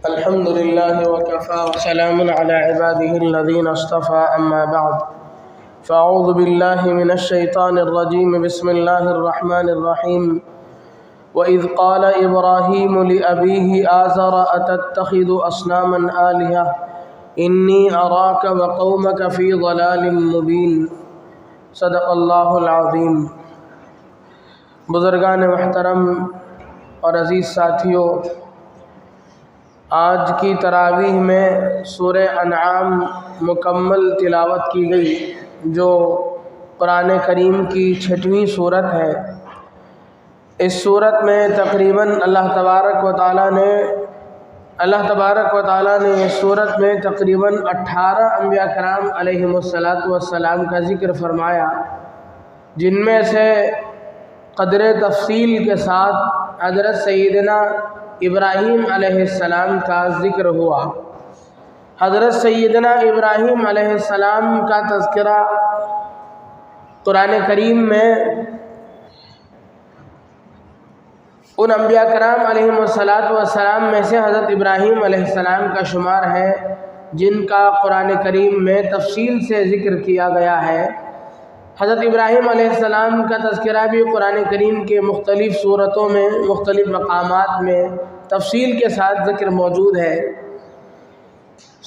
الحمد لله وكفى وسلام على عباده الذين اصطفى أما بعد فأعوذ بالله من الشيطان الرجيم بسم الله الرحمن الرحيم وإذ قال إبراهيم لأبيه آزر أتتخذ أصناما آلهة إني أراك وقومك في ضلال مبين صدق اللہ العظیم۔ بزرگان محترم اور عزیز ساتھیوں، آج کی تراویح میں سورہ انعام مکمل تلاوت کی گئی، جو قرآن کریم کی 6ویں سورت ہے۔ اس سورت میں تقریباً اللہ تبارک و تعالیٰ نے اس سورت میں تقریباً 18 انبیاء کرام علیہم السلام کا ذکر فرمایا، جن میں سے قدر تفصیل کے ساتھ حضرت سیدنا ابراہیم علیہ السلام کا ذکر ہوا۔ حضرت سیدنا ابراہیم علیہ السلام کا تذکرہ قرآن کریم میں ان انبیاء کرام علیہم السلام میں سے حضرت ابراہیم علیہ السلام کا شمار ہے، جن کا قرآن کریم میں تفصیل سے ذکر کیا گیا ہے۔ حضرت ابراہیم علیہ السلام کا تذکرہ بھی قرآن کریم کے مختلف صورتوں میں مختلف مقامات میں تفصیل کے ساتھ ذکر موجود ہے۔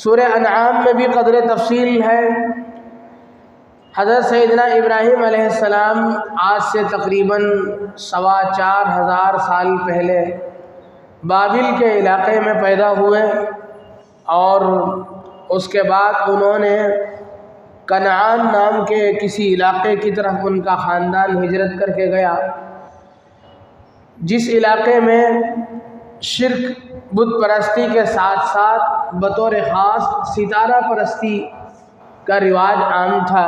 سورہ انعام میں بھی قدر تفصیل ہے۔ حضرت سیدنا ابراہیم علیہ السلام آج سے تقریباً 4,2500 سال پہلے بابل کے علاقے میں پیدا ہوئے، اور اس کے بعد انہوں نے کنعان نام کے کسی علاقے کی طرف ان کا خاندان ہجرت کر کے گیا، جس علاقے میں شرک بت پرستی کے ساتھ ساتھ بطور خاص ستارہ پرستی کا رواج عام تھا۔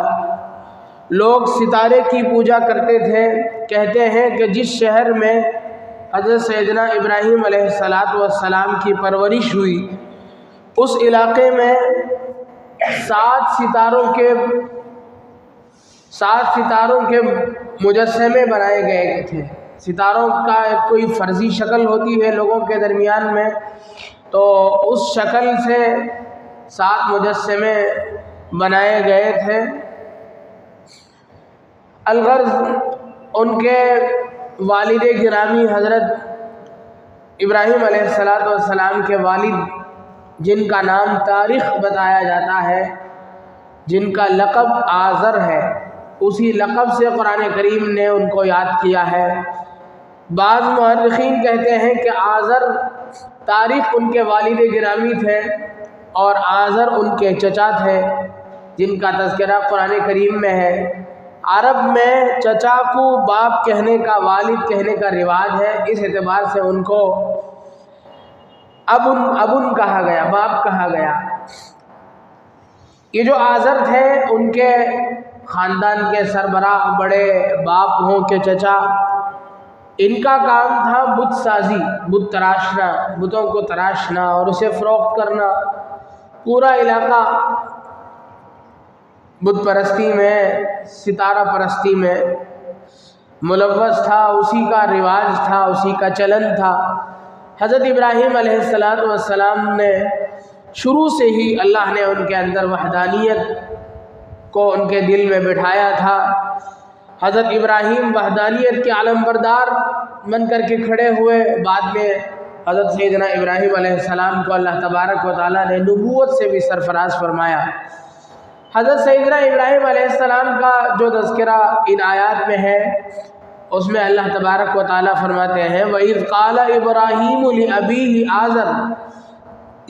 لوگ ستارے کی پوجا کرتے تھے۔ کہتے ہیں کہ جس شہر میں حضرت سیدنا ابراہیم علیہ السلام کی پرورش ہوئی، اس علاقے میں 7 ستاروں کے مجسمے بنائے گئے تھے۔ ستاروں کا ایک کوئی فرضی شکل ہوتی ہے لوگوں کے درمیان میں، تو اس شکل سے 7 مجسمے بنائے گئے تھے۔ الغرض ان کے والد گرامی حضرت ابراہیم علیہ السلام کے والد، جن کا نام تاریخ بتایا جاتا ہے، جن کا لقب آزر ہے، اسی لقب سے قرآن کریم نے ان کو یاد کیا ہے۔ بعض مورخین کہتے ہیں کہ آزر تاریخ ان کے والد گرامی تھے اور آزر ان کے چچا تھے، جن کا تذکرہ قرآن کریم میں ہے۔ عرب میں چچا کو باپ کہنے کا، والد کہنے کا رواج ہے، اس اعتبار سے ان کو ابن کہا گیا، باپ کہا گیا۔ یہ جو آزر تھے، ان کے خاندان کے سربراہ، بڑے باپ ہوں کہ چچا، ان کا کام تھا بت سازی، بت تراشنا، بتوں کو تراشنا اور اسے فروخت کرنا۔ پورا علاقہ بت پرستی میں، ستارہ پرستی میں ملوث تھا، اسی کا رواج تھا، اسی کا چلن تھا۔ حضرت ابراہیم علیہ السلام نے شروع سے ہی اللہ نے ان کے اندر وحدانیت کو ان کے دل میں بٹھایا تھا۔ حضرت ابراہیم وحدانیت کے علم بردار بن کر کے کھڑے ہوئے۔ بعد میں حضرت سیدنا ابراہیم علیہ السلام کو اللہ تبارک و تعالیٰ نے نبوت سے بھی سرفراز فرمایا۔ حضرت سیدنا ابراہیم علیہ السلام کا جو تذکرہ ان آیات میں ہے، اس میں اللہ تبارک و تعالیٰ فرماتے ہیں وَإِذْ قَالَ إِبْرَاهِيمُ لِأَبِيهِ آزر۔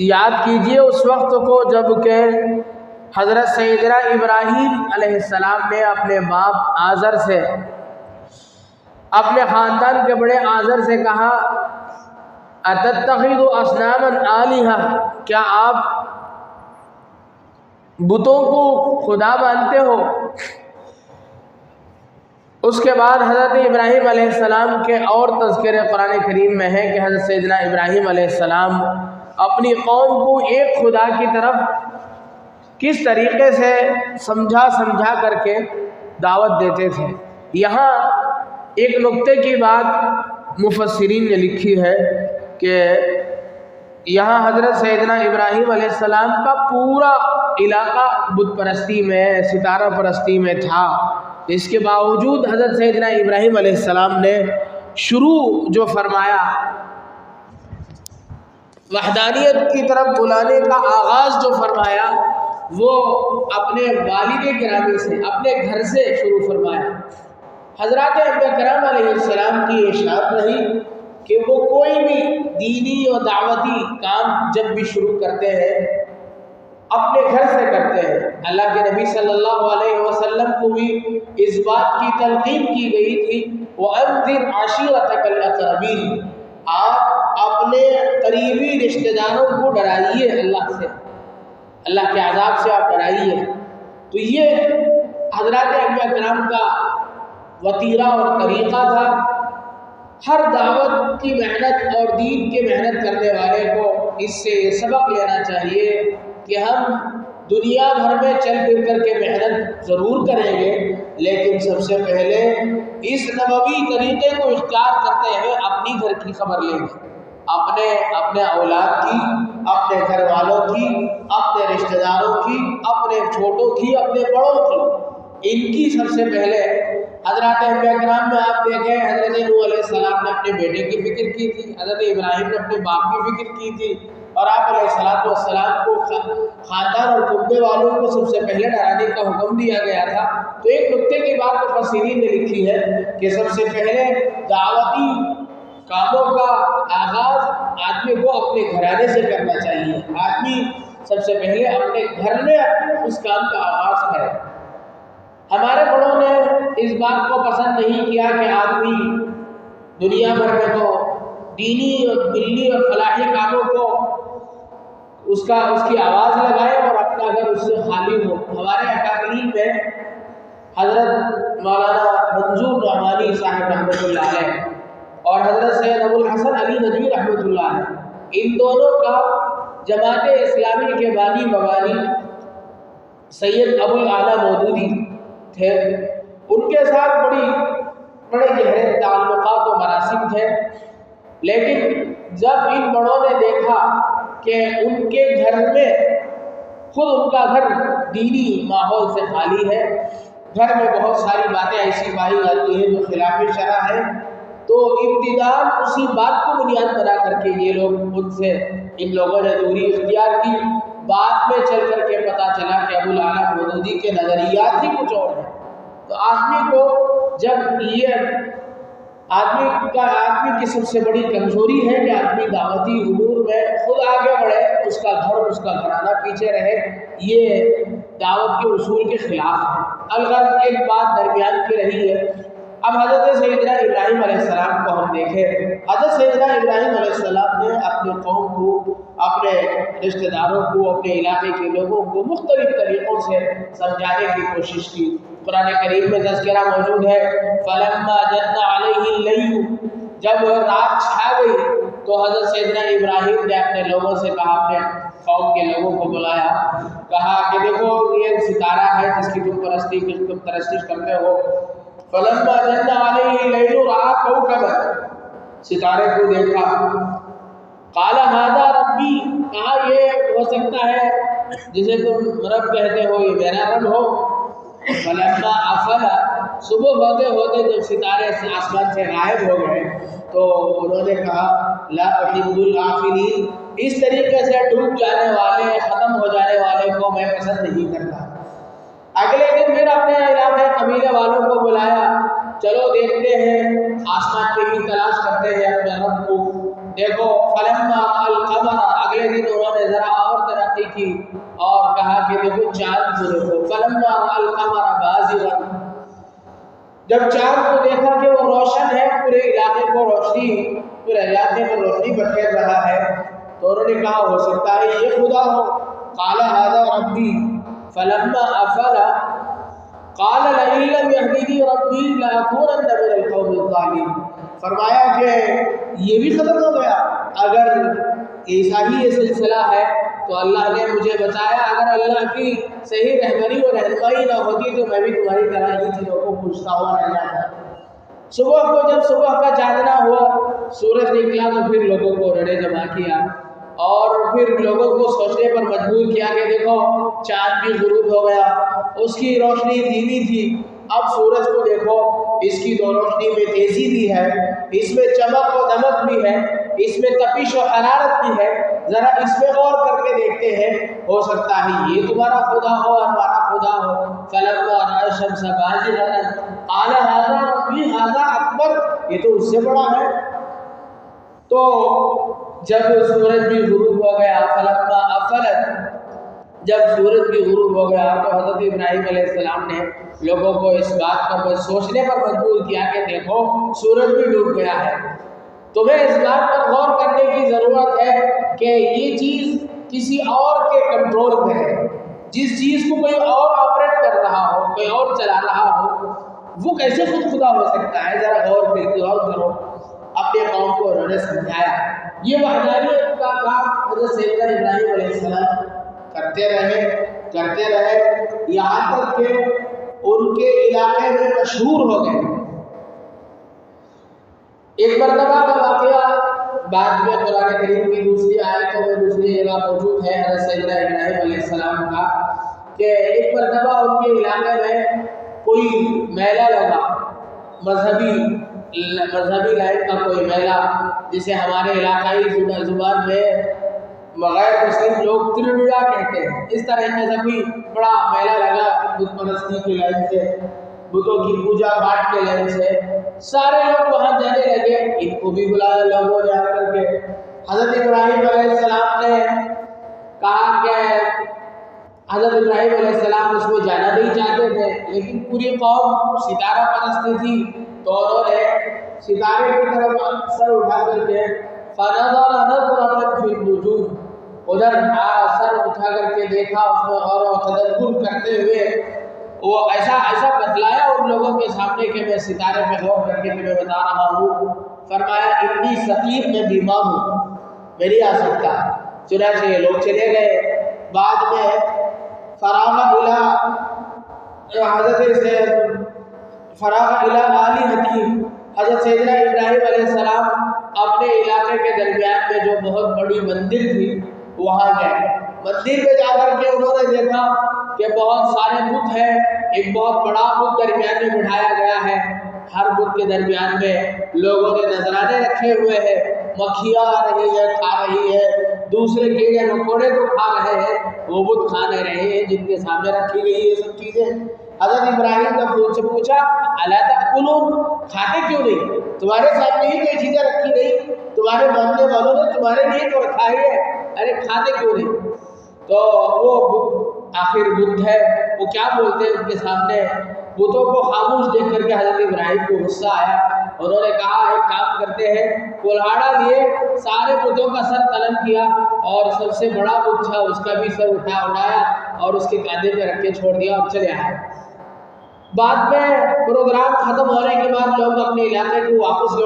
یاد کیجئے اس وقت کو جب کہ حضرت سیدنا ابراہیم علیہ السلام نے اپنے باپ آزر سے، اپنے خاندان کے بڑے آزر سے کہا أَتَتَّخِذُ أَصْنَامًا آلِهَةً، کیا آپ بتوں کو خدا مانتے ہو؟ اس کے بعد حضرت ابراہیم علیہ السلام کے اور تذکرے قرآن کریم میں ہے کہ حضرت سیدنا ابراہیم علیہ السلام اپنی قوم کو ایک خدا کی طرف کس طریقے سے سمجھا کر کے دعوت دیتے تھے۔ یہاں ایک نقطے کی بات مفسرین نے لکھی ہے کہ یہاں حضرت سیدنا ابراہیم علیہ السلام کا پورا علاقہ بت پرستی میں، ستارہ پرستی میں تھا، اس کے باوجود حضرت سیدنا ابراہیم علیہ السلام نے شروع جو فرمایا، وحدانیت کی طرف بلانے کا آغاز جو فرمایا، وہ اپنے والد گرامی سے، اپنے گھر سے شروع فرمایا۔ حضرات انبیاء کرام علیہ السلام کی ارشاد رہی کہ وہ کوئی بھی دینی اور دعوتی کام جب بھی شروع کرتے ہیں اپنے گھر سے کرتے ہیں۔ اللہ کے نبی صلی اللہ علیہ وسلم کو بھی اس بات کی تلقین کی گئی تھی، وَأَنذِرْ عَشِيرَتَكَ الْأَقْرَبِينَ، آپ اپنے قریبی رشتہ داروں کو ڈرائیے اللہ سے، اللہ کے عذاب سے آپ ڈرائیے۔ تو یہ حضرات انبیاء کرام کا وتیرہ اور طریقہ تھا۔ ہر دعوت کی محنت اور دین کی محنت کرنے والے کو اس سے یہ سبق لینا چاہیے کہ ہم دنیا بھر میں چل پھر کر کے محنت ضرور کریں گے، لیکن سب سے پہلے اس نبوی طریقے کو اختیار کرتے ہوئے اپنی گھر کی خبر لیں گے، اپنے اولاد کی، اپنے گھر والوں کی، اپنے رشتہ داروں کی، اپنے چھوٹوں کی، اپنے بڑوں کی، ان کی سب سے پہلے۔ حضرات انبیاء کرام میں آپ دیکھیں، حضرت نوح علیہ السلام نے اپنے بیٹے کی فکر کی تھی، حضرت ابراہیم نے اپنے باپ کی فکر کی تھی، اور آپ علیہ السلام کو خاندان اور کنبے والوں کو سب سے پہلے ڈرانے کا حکم دیا گیا تھا۔ تو ایک نکتے کی بات مفسرین نے لکھی ہے کہ سب سے پہلے دعوتی کاموں کا آغاز آدمی کو اپنے گھرانے سے کرنا چاہیے۔ آدمی سب سے پہلے اپنے گھر میں اس کام کا آغاز کرے۔ ہمارے بڑوں نے اس بات کو پسند نہیں کیا کہ آدمی دنیا بھر میں تو دینی اور دلی اور فلاحی کاموں کو اس کی آواز لگائے اور اپنا گھر اس سے خالی ہو۔ ہمارے اکابرین میں حضرت مولانا منظور نعمانی صاحب رحمۃ اللہ علیہ اور حضرت سید ابو الحسن علی ندوی رحمۃ اللہ علیہ، ان دونوں کا جماعت اسلامی کے بانی مبانی سید ابو الاعلیٰ مودودی تھے، ان کے ساتھ بڑے گہرے تعلقات و مراسم تھے، لیکن جب ان بڑوں نے دیکھا کہ ان کے گھر میں خود ان کا گھر دینی ماحول سے خالی ہے، گھر میں بہت ساری باتیں ایسی پائی جاتی ہیں جو خلاف شرع ہے، تو ابتداء اسی بات کو بنیاد بنا کر کے یہ لوگ ان لوگوں نے دوری اختیار کی۔ بعد میں چل کر کے پتہ چلا کہ ابو الاعلیٰ مودودی کے نظریات ہی کچھ اور ہیں۔ تو آدمی کو جب یہ آدمی کی سب سے بڑی کمزوری ہے کہ آدمی دعوتی امور میں خود آگے بڑھے، اس کا گھرانہ پیچھے رہے، یہ دعوت کے اصول کے خلاف ہے۔ الغرض ایک بات درمیان کی رہی ہے۔ اب حضرت سیدنا ابراہیم علیہ السلام کو ہم دیکھیں، حضرت سیدنا ابراہیم علیہ السلام نے اپنے قوم کو، اپنے رشتہ داروں کو، اپنے علاقے کے لوگوں کو مختلف طریقوں سے سمجھانے کی کوشش کی۔ قرآن کریم میں تذکرہ موجود ہے، فَلَمَّا جَنَّ عَلَيْهِ اللَّيْلُ، جب رات چھا گئی تو حضرت سیدنا ابراہیم نے اپنے لوگوں سے کہا، اپنے قوم کے لوگوں کو بلایا، کہا کہ دیکھو یہ ستارہ ہے جس کی تم پرستش کرتے ہو۔ فَلَمَّا جَنَّ عَلَيْهِ اللَّيْلُ رَأَىٰ كَوْكَبًا، ستارے کو دیکھا، قَالَ هَٰذَا رَبِّي، کہا یہ ہو سکتا ہے جسے تم رب کہتے ہو یہ میرا رب ہو۔ فَلَمَّا أَفَلَ، صبح ہوتے ہوتے جب ستارے آسمان سے غائب ہو گئے تو انہوں نے کہا، لَا أُحِبُّ الْآفِلِينَ، اس طریقے سے ڈوب جانے والے، ختم ہو جانے والے کو میں پسند نہیں کرتا۔ اگلے دن پھر اپنے علاقے قبیلے والوں کو بلایا، چلو دیکھتے ہیں، آسمان پہ ہی تلاش کرتے ہیں اپنے رب کو۔ دیکھو فلما القمر، اگلے دن انہوں نے ذرا اور ترقی کی اور کہا کہ دیکھو چاند کو دیکھو، فلما القمر بازغا، جب چاند کو دیکھا کہ وہ روشن ہے، پورے علاقے میں روشنی بکھیر رہا ہے، تو انہوں نے کہا ہو سکتا ہے یہ خدا ہو۔ قال هذا ربی، فلما افل قال لئن لم يهدني ربي لأكونن من القوم الظالمين، فرمایا کہ یہ بھی ختم ہو گیا، اگر ایسا ہی یہ سلسلہ ہے تو اللہ نے مجھے بتایا، اگر اللہ کی صحیح رہبری اور رہنمائی نہ ہوتی تو میں بھی تمہاری طرح ہی چیزوں کو پوچھتا ہوا رہ جاتا۔ صبح کو جب صبح کا چاندنا ہوا، سورج نکلا تو پھر لوگوں کو انہوں نے جمع کیا اور پھر لوگوں کو سوچنے پر مجبور کیا کہ دیکھو چاند بھی غروب ہو گیا، اس کی روشنی دھیمی تھی، اب سورج کو دیکھو، اس کی دو روشنی میں تیزی بھی ہے، اس میں چمک و دمک بھی ہے، اس میں تپش و حرارت بھی ہے، ذرا اس میں غور کر کے دیکھتے ہیں، ہو سکتا ہے یہ تمہارا خدا ہو اور ہمارا خدا ہو۔ فلما رأى الشمس بازغة قال هذا ربي هذا اکبر، یہ تو اس سے بڑا ہے۔ تو جب سورج بھی غروب ہو گیا، فلما افلت، جب سورج بھی غروب ہو گیا تو حضرت ابراہیم علیہ السلام نے لوگوں کو اس بات پر سوچنے پر مجبور کیا کہ دیکھو سورج بھی ڈوب گیا ہے، تمہیں اس بات پر غور کرنے کی ضرورت ہے کہ یہ چیز کسی اور کے کنٹرول میں ہے، جس چیز کو کوئی اور آپریٹ کر رہا ہو، کوئی اور چلا رہا ہو، وہ کیسے خود خدا ہو سکتا ہے، ذرا غور کرو۔ اپنے قوم کو انہوں نے سمجھایا۔ یہ وحدانیت کا کام حضرت سیدنا ابراہیم علیہ السلام کرتے رہے یہاں تک کہ ان کے علاقے میں مشہور ہو گئے۔ ایک مرتبہ کا واقعہ بعد میں قرآن کریم کی دوسری آیتوں میں دوسری جگہ موجود ہے حضرت سیدنا ابراہیم علیہ السلام کا، کہ ایک مرتبہ ان کے علاقے میں کوئی میلہ لگا، مذہبی لائن کا کوئی میلہ، جسے ہمارے علاقائی زبان میں غیر مسلم لوگ ترڑا کہتے ہیں۔ اس طرح کا کوئی بڑا میلہ لگا بت پرستی کی لائن سے، بتوں کی پوجا پاٹ کے لائن سے، سارے لوگ وہاں جانے لگے، ان کو بھی بلایا لوگوں نے آ کر کے۔ حضرت ابراہیم علیہ السلام نے کہا کہ حضرت ابراہیم علیہ السلام اس میں جانا نہیں چاہتے تھے، لیکن پوری قوم ستارہ پرستی تھی، تو انہوں نے ستارے کی طرف سر اٹھا کر کے فَنَظَرَ نَظْرَةً فِي النُّجُومِ، ادھر سر اٹھا کر کے دیکھا، اس میں غور و تدبر کرتے ہوئے وہ ایسا بتلایا ان لوگوں کے سامنے کہ میں ستارے پہ غور کر کے تمہیں بتا رہا ہوں۔ فرمایا انی سقیم، میں بیمار ہوں، میں نہیں آ سکتا۔ چنانچہ یہ لوگ چلے گئے۔ بعد میں فراغ الی آلہتہم، حضرت سیدنا ابراہیم علیہ السلام اپنے علاقے کے درمیان میں جو بہت بڑی مندر تھی وہاں گئے۔ مندر میں جا کر کے انہوں نے دیکھا کہ بہت سارے بت ہیں، ایک بہت بڑا بت درمیان میں بٹھایا گیا ہے، ہر بت کے درمیان میں لوگوں نے نذرانے رکھے ہوئے ہیں، مکھیاں آ رہی ہیں کھا رہی ہے، دوسرے کیڑے مکوڑے تو کھا رہے ہیں، وہ بت کھا نہیں رہے ہیں جن کے سامنے رکھی گئی یہ سب چیزیں۔ حضرت ابراہیم نے ان سے پوچھا الا تاکلون، کھاتے کیوں نہیں؟ تمہارے سامنے ہی کوئی چیزیں رکھی گئی، تمہارے ماننے والوں نے تمہارے لیے تو رکھا ہی ہے، ارے کھاتے کیوں نہیں؟ تو وہ آخر بت ہے، وہ کیا بولتے ہیں ان کے سامنے؟ بتوں کو خاموش دیکھ کر کے حضرت ابراہیم کو غصہ آیا، انہوں نے کہا ایک کام کرتے ہیں، کلہاڑا لیے سارے بتوں کا سر قلم کیا اور سب سے بڑا بت تھا اس کا بھی سر اڑایا اور اس کے کاندھے پہ رکھ کے چھوڑ دیا اور چلے آئے۔ بعد میں پروگرام ختم ہونے کے بعد لوگ اپنے علاقے کو واپس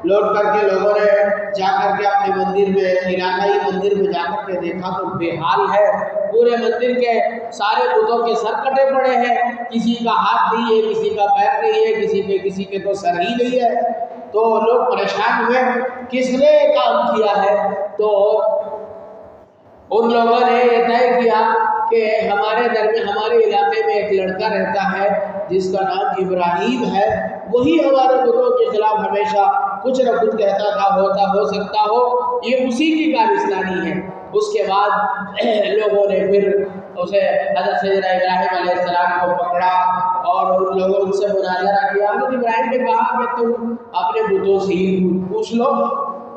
لوٹ کر کے لوگوں نے جا کر کے اپنے مندر میں، علاقائی مندر میں جا کر کے دیکھا تو بے حال ہے، پورے مندر کے سارے بتوں کے سر کٹے پڑے ہیں، کسی کا ہاتھ نہیں ہے، کسی کا پیر نہیں ہے، کسی کے تو سر ہی نہیں ہے۔ تو لوگ پریشان ہوئے کس نے کام کیا ہے؟ تو ان لوگوں نے یہ طے کیا کہ ہمارے علاقے میں ایک لڑکا رہتا ہے جس کا نام ابراہیم ہے، وہی ہمارے بتوں کے خلاف ہمیشہ کچھ نہ کچھ کہتا تھا، ہو سکتا ہو یہ اسی کی کارستانی ہے۔ اس کے بعد لوگوں نے پھر اسے حضرت سیدنا ابراہیم علیہ السلام کو پکڑا اور ان لوگوں ان سے مناظرہ کیا۔ حضرت ابراہیم نے کہا کہ تم اپنے بتوں سے ہی پوچھ لو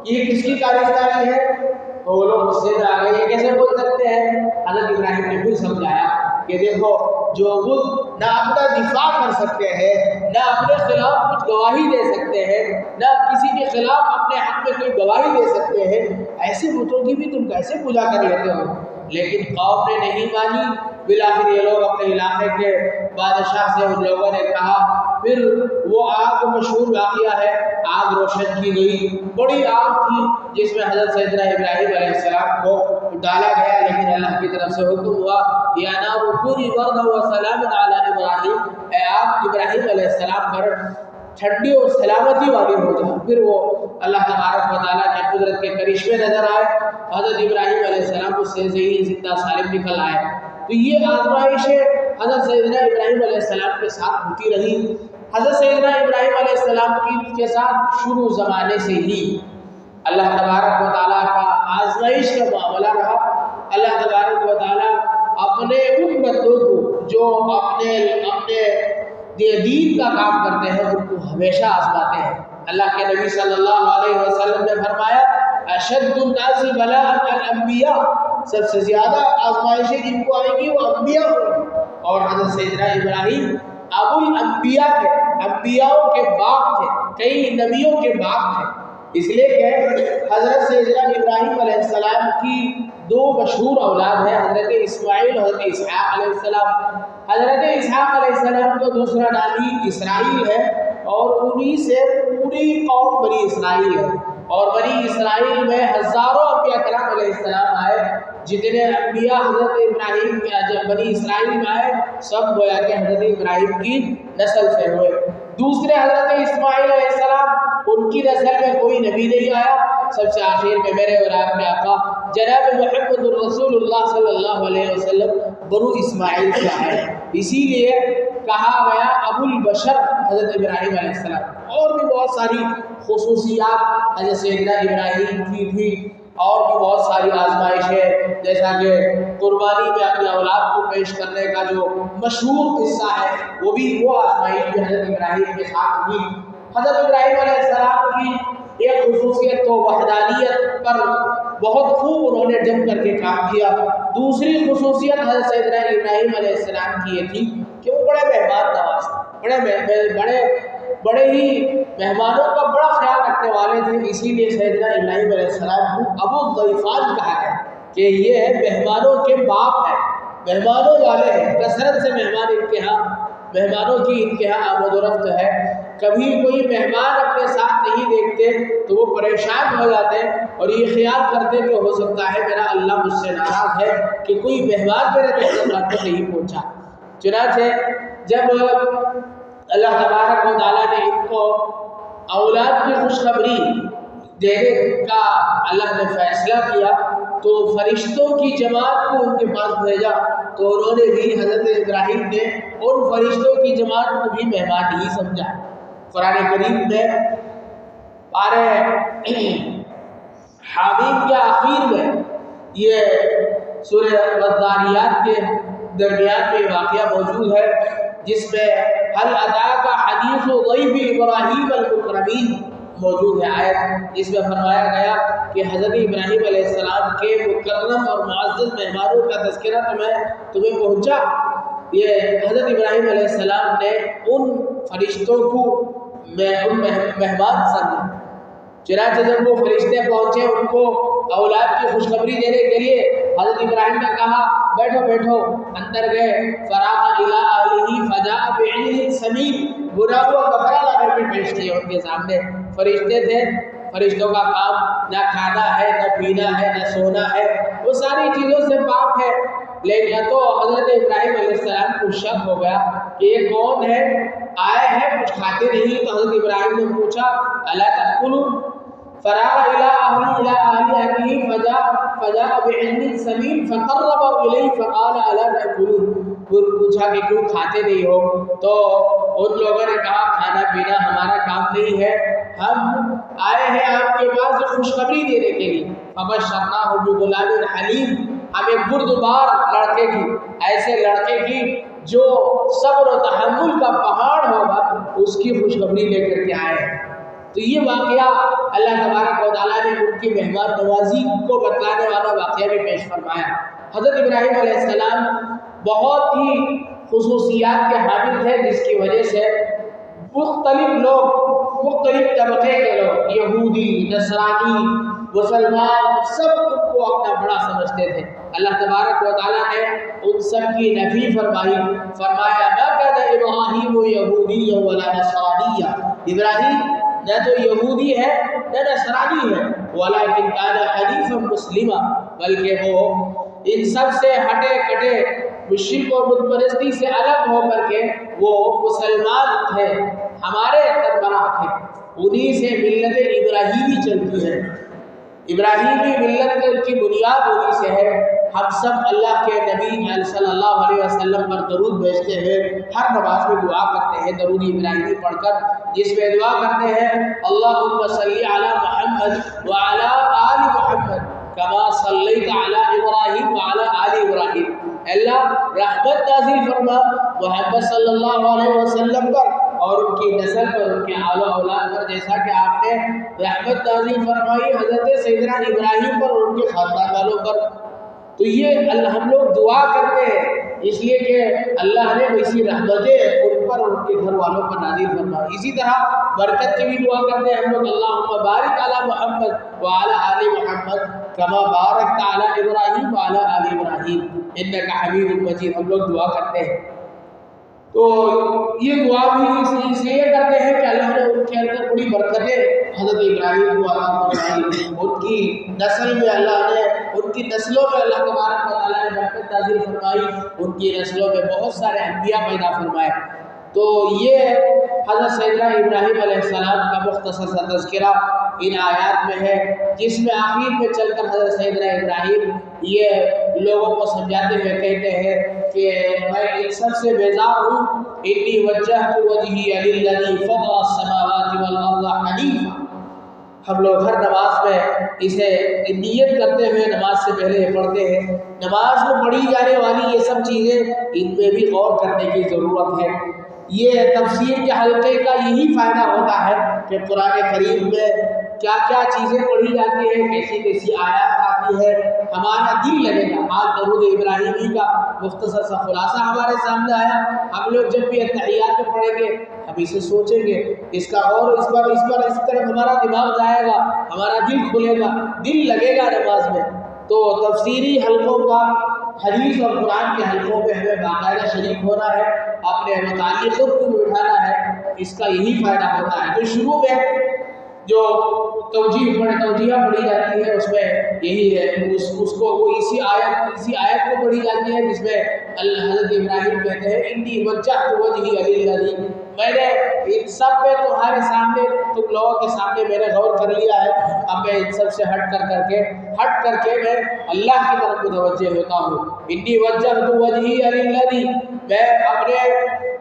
یہ کس کی کارستانی ہے، تو وہ لوگ غصے میں آ گئے، یہ کیسے بول سکتے ہیں؟ حضرت ابراہیم نے پھر سمجھایا کہ دیکھو جو بت نہ اپنا دفاع کر سکتے ہیں، نہ اپنے خلاف کچھ گواہی دے سکتے ہیں، نہ کسی کے خلاف اپنے حق میں کوئی گواہی دے سکتے ہیں، ایسے بتوں کی بھی تم کیسے پوجا کر لیتے ہو؟ لیکن قوم نے نہیں مانی۔ بالآخر یہ لوگ اپنے علاقے کے بادشاہ سے ان لوگوں نے کہا، پھر وہ آگ مشہور واقعہ ہے، آگ روشن کی گئی، بڑی آگ تھی جس میں حضرت سیدنا ابراہیم علیہ السلام کو ڈالا گیا، لیکن اللہ کی طرف سے حکم ہوا یا نار کونی بردا وسلام علی ابراہیم، اے آگ ابراہیم علیہ السلام پر ٹھنڈی اور سلامتی والی ہو جائے۔ پھر وہ اللہ تبارک و تعالیٰ کے قدرت کے کرشمے نظر آئے، حضرت ابراہیم علیہ السلام اس سے صحیح زندہ سالم نکل آئے۔ تو یہ آزمائشیں حضرت سیدنا ابراہیم علیہ السلام کے ساتھ ہوتی رہی۔ حضرت سیدنا ابراہیم علیہ السلام کے ساتھ شروع زمانے سے ہی اللہ تبارک و تعالیٰ کا آزمائش کا معاملہ رہا۔ اللہ تبارک و تعالیٰ اپنے ان بندوں کو جو اپنے دین کا کام کرتے ہیں ان کو ہمیشہ آزماتے ہیں۔ اللہ کے نبی صلی اللہ علیہ وسلم نے فرمایا اشد الناس بلاء الانبیاء، سب سے زیادہ آزمائشیں جن کو آئیں گی وہ انبیاء ہوں گی، اور حضرت سیدنا ابراہیم ابو الانبیاء تھے، انبیاءوں کے باپ تھے، کئی نبیوں کے باپ تھے۔ اس لیے کہ حضرت سیدنا ابراہیم علیہ السلام کی دو مشہور اولاد ہیں، حضرت اسماعیل اور حضرت اسحاق علیہ السلام۔ حضرت اسحاق علیہ السلام کا دوسرا نام ہی اسرائیل ہے، اور انہی سے پوری قوم بنی اسرائیل ہے، اور بنی اسرائیل میں ہزاروں انبیاء کرام علیہ السلام آئے۔ جتنے انبیاء حضرت ابراہیم جب بنی اسرائیل میں آئے سب گویا کہ حضرت ابراہیم کی نسل سے ہوئے۔ دوسرے حضرت اسماعیل علیہ السلام، ان کی نسل میں کوئی نبی نہیں آیا، سب سے آخر میں میرے اور آپ کے آقا جناب محمد الرسول اللہ صلی اللہ علیہ وسلم بنو اسماعیل سے آئے، اسی لیے کہا گیا ابو البشر حضرت ابراہیم علیہ السلام۔ اور بھی بہت ساری خصوصیات حضرت سیدنا ابراہیم کی تھی، اور بھی بہت ساری آزمائشیں، جیسا کہ قربانی میں اپنی اولاد کو پیش کرنے کا جو مشہور قصہ ہے وہ بھی وہ آزمائش بھی حضرت ابراہیم کے ساتھ ہوئی۔ حضرت ابراہیم علیہ السلام کی ایک خصوصیت تو وحدانیت پر بہت خوب انہوں نے جم کر کے کام کیا۔ دوسری خصوصیت حضرت سیدنا ابراہیم علیہ السلام کی یہ تھی کہ وہ بڑے مہمان نواز تھے، بڑے ہی مہمانوں کا بڑا خیال رکھنے والے تھے۔ اسی لیے سیدنا ابراہیم علیہ السلام کو ابو الضیفان کہا گیا کہ یہ مہمانوں کے باپ ہیں، مہمانوں والے ہیں، کثرت سے مہمانوں کی انتہا آمد و رفت ہے۔ کبھی کوئی مہمان اپنے ساتھ نہیں دیکھتے تو وہ پریشان ہو جاتے ہیں اور یہ خیال کرتے کہ ہو سکتا ہے میرا اللہ مجھ سے ناراض ہے کہ کوئی مہمان میرے خدمت تک نہیں پہنچا۔ چنانچہ جب اللہ تبارک و تعالیٰ نے ان کو اولاد کی خوشخبری دینے کا اللہ نے فیصلہ کیا تو فرشتوں کی جماعت کو ان کے پاس بھیجا، تو انہوں نے بھی حضرت ابراہیم نے ان فرشتوں کی جماعت کو بھی مہمان ہی سمجھا۔ قرآن کریم میں پارے حامیم کے آخر میں یہ سورہ الذاریات کے درمیان میں واقعہ موجود ہے جس میں هل اتاک حدیث ضیف ابراہیم المکرمین موجود ہے آیت، جس میں فرمایا گیا کہ حضرت ابراہیم علیہ السلام کے مکرم اور معزز مہمانوں کا تذکرہ تمہیں پہنچا۔ یہ حضرت ابراہیم علیہ السلام نے ان فرشتوں کو مہمان سمجھا۔ چنانچہ جب وہ فرشتے پہنچے ان کو اولاد کی خوشخبری دینے کے لیے، حضرت ابراہیم نے کہا بیٹھو، اندر گئے، فراغ الی اہلہ فجاء بعجل سمین، بنا ہوا بکرا لا کر کے پیش کیا ان کے سامنے۔ فرشتے تھے، فرشتوں کا کام نہ کھانا ہے، نہ پینا ہے، نہ سونا ہے، وہ ساری چیزوں سے پاک ہے۔ لیکن تو حضرت ابراہیم علیہ السلام کو شک ہو گیا کہ یہ کون ہے، آئے ہیں کچھ کھاتے نہیں۔ تو حضرت ابراہیم نے پوچھا الا تاکلون، فراغ الی اہلہ فجاء بعجل سمین فقربه الیہ فقال الا تاکلون، پوچھا کہ کیوں کھاتے نہیں ہو؟ تو ان لوگوں نے کہا کھانا پینا ہمارا کام نہیں ہے، ہم آئے ہیں آپ کے پاس خوشخبری دینے کے لیے۔ فبشرناہ بغلام حلیم، ہم ایک بردبار لڑکے کی، ایسے لڑکے کی جو صبر و تحمل کا پہاڑ ہوگا، اس کی خوشخبری لے کر کے آئے ہیں۔ تو یہ واقعہ اللہ تبارک و تعالیٰ نے ان کی مہمان نوازی کو بتلانے والا واقعہ بھی پیش فرمایا۔ حضرت ابراہیم علیہ السلام بہت ہی خصوصیات کے حامل تھے جس کی وجہ سے مختلف لوگ، مختلف طبقے کے لوگ، یہودی، نصرانی، مسلمان، سب ان کو اپنا بڑا سمجھتے تھے۔ اللہ تبارک و تعالیٰ نے ان سب کی نفی فرمائی، فرمایا ما کان ابراہیم یہودیا ولا نصرانیا، ابراہیم نہ تو یہودی ہے نہ نصرانی ہے، ولکن کان حنیفا مسلما، بلکہ وہ ان سب سے ہٹے کٹے مشرک اور بت پرستی سے الگ ہو کر کے وہ مسلمان تھے، ہمارے سربراہ تھے۔ انہی سے ملت ابراہیمی چلتی ہے، ابراہیمی ملت کی بنیاد انہی سے ہے۔ ہم سب اللہ کے نبی صلی اللہ علیہ وسلم پر درود بھیجتے ہوئے ہر نماز میں دعا کرتے ہیں درود ابراہیمی پڑھ کر، جس میں دعا کرتے ہیں اللہم صلی علی محمد وعلی آل محمد کما صلیت علی ابراہیم وعلی آل ابراہیم۔ اللہ رحمت نازل فرما محمد صلی اللہ علیہ وسلم پر اور ان کی نسل پر، ان کے آل و اولاد پر، جیسا کہ آپ نے رحمت نازل فرمائی حضرت سیدنا ابراہیم پر اور ان کے خاندان والوں پر۔ تو یہ ہم لوگ دعا کرتے ہیں اس لیے کہ اللہ نے ویسی رحمتیں ان پر اور ان کے گھر والوں پر نازل فرمائی۔ اسی طرح برکت کی بھی دعا کرتے ہیں ہم لوگ، اللہم بارک علی محمد وعلی آل محمد کما بارکت علی ابراہیم وعلی آل ابراہیم انک حمید مجید، ہم لوگ دعا کرتے ہیں۔ تو یہ دعا بھی اس لیے کرتے ہیں کہ اللہ نے ان کے اندر بڑی برکتیں حضرت ابراہیم کو عطا فرمائی، ان کی نسل میں اللہ نے، ان کی نسلوں میں اللہ تبارک و تعالیٰ نے برکت نازل فرمائی، ان کی نسلوں میں بہت سارے انبیاء پیدا فرمائے۔ تو یہ حضرت سیدنا ابراہیم علیہ السلام کا مختصر سا تذکرہ ان آیات میں ہے، جس میں آخر میں چل کر حضرت سیدنا ابراہیم یہ لوگوں کو سمجھاتے ہوئے کہتے ہیں کہ میں ان سب سے بیزار ہوں، انی وجہت وجہی للذی فطر السماوات والارض حنیفا۔ ہم لوگ ہر نماز میں اسے نیت کرتے ہوئے نماز سے پہلے پڑھتے ہیں۔ نماز میں پڑھی جانے والی یہ سب چیزیں ان میں بھی غور کرنے کی ضرورت ہے۔ یہ تفسیر کے حلقے کا یہی فائدہ ہوتا ہے کہ قرآن کریم میں کیا کیا چیزیں پڑھی جاتی ہیں، کیسی کیسی آیات آتی ہے، ہمارا دل لگے گا۔ آج درود ابراہیمی کا مختصر سا خلاصہ ہمارے سامنے آیا، ہم لوگ جب بھی اتحیات میں پڑھیں گے ہم اسے سوچیں گے، اس کا اور اس طرف ہمارا دماغ جائے گا، ہمارا دل کھلے گا، دل لگے گا نماز میں۔ تو تفسیری حلقوں کا، حدیث اور قرآن کے حلقوں میں ہمیں باقاعدہ شریک ہونا ہے، اپنے متعلق خود کو اٹھانا ہے، اس کا یہی فائدہ ہوتا ہے۔ تو شروع میں جو توجیہ پڑھی جاتی ہے اس میں یہی ہے، اس کو وہ اسی آیت کو پڑھی جاتی ہے جس میں حضرت ابراہیم کہتے ہیں انی وجہت وجہی للذی، میں نے ان سب میں تمہارے سامنے، تم لوگوں کے سامنے میں نے غور کر لیا ہے، اب میں ان سب سے ہٹ کر کے میں اللہ کی طرف متوجہ ہوتا ہوں۔ انی وجہت وجہی للذی، میں اپنے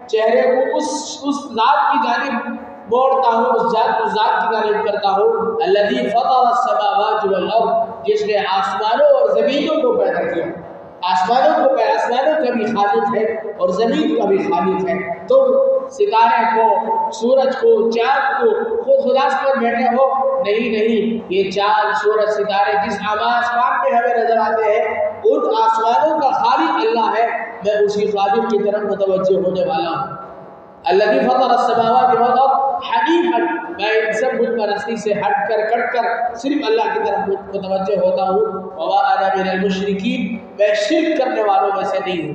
چہرے کو اس ذات کی جانب موڑتا ہوں، اس ذات کی جانب کرتا ہوں، الذی فطر السماوات والارض، جس نے آسمانوں اور زمینوں کو پیدا کیا۔ آسمانوں کا بھی خالق ہے اور زمین کا بھی خالق ہے۔ تم ستارے کو، سورج کو، چاند کو خود خدا سے بیٹھے ہو؟ نہیں، یہ چاند، سورج، ستارے جس آسمان میں ہمیں نظر آتے ہیں ان آسمانوں کا خالق اللہ ہے، میں اسی خالق کی طرف متوجہ ہونے والا ہوں۔ الذی فطر السماوات والارض حنیفا، میں ان سب بت پرستی سے کٹ کر صرف اللہ کی طرف متوجہ ہوتا ہوں۔ وما انا من المشرکین، میں شرک کرنے والوں میں سے نہیں ہوں۔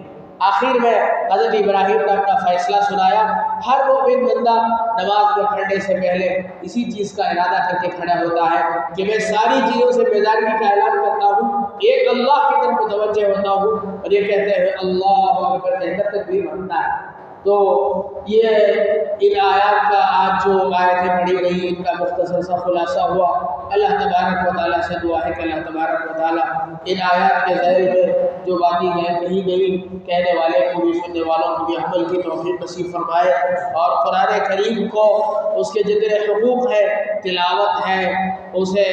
آخر میں حضرت ابراہیم نے اپنا فیصلہ سنایا۔ ہر مومن بندہ نماز میں کھڑنے سے پہلے اسی چیز کا ارادہ کر کے کھڑا ہوتا ہے کہ میں ساری چیزوں سے بیزاری کا اعلان کرتا ہوں، ایک اللہ کی طرف متوجہ ہوتا ہوں، اور یہ کہتے ہیں اللہ اکبر کہہ کر تکبیر بنتا ہے۔ تو یہ ان آیات کا آج جو آیتیں پڑھی گئی ان کا مختصر سا خلاصہ ہوا۔ اللہ تبارک و تعالیٰ سے دعا ہے کہ اللہ تبارک و تعالیٰ ان آیات کے ذیل میں جو باتیں ہیں کہیں گئی، کہنے والے کو بھی، سننے والوں کو بھی عمل کی توفیق نصیب فرمائے، اور قرآن کریم کو اس کے جتنے حقوق ہیں، تلاوت ہے، اسے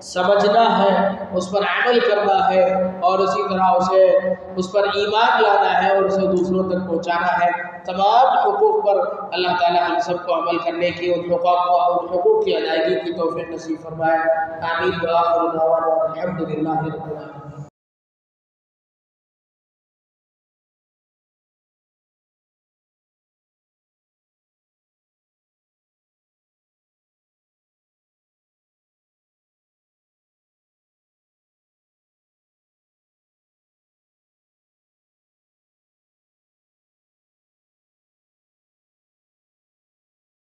سمجھنا ہے، اس پر عمل کرنا ہے، اور اسی طرح اس پر ایمان لانا ہے اور اسے دوسروں تک پہنچانا ہے۔ تمام حقوق پر اللہ تعالیٰ ہم سب کو عمل کرنے کی، ان حقوق کی ادائیگی کی توفیق نصیب فرمائے۔ آمین۔ وآخر دعوانا الحمد للہ رب العالمین۔